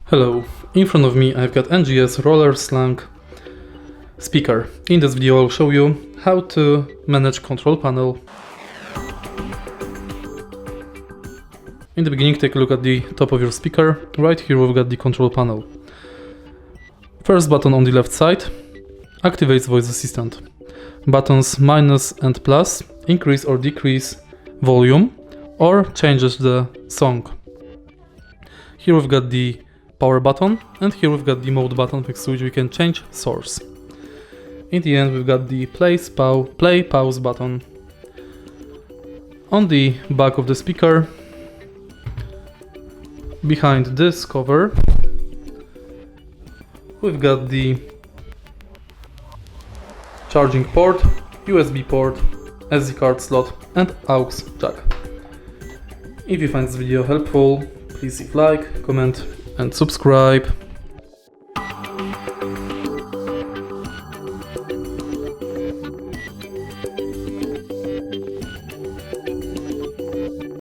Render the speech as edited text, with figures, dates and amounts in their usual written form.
Hello, in front of me I've got NGS Roller Slang speaker. In this video I'll show you how to manage control panel. In the beginning, take a look at the top of your speaker. Right here we've got the control panel. First button on the left side activates voice assistant. Buttons minus and plus increase or decrease volume or changes the song. Here we've got the power button, and here we've got the mode button next to which we can change source. In the end we've got the play pause button. On the back of the speaker, behind this cover, we've got the charging port, USB port, SD card slot and aux jack. If you find this video helpful, please leave like, comment and subscribe.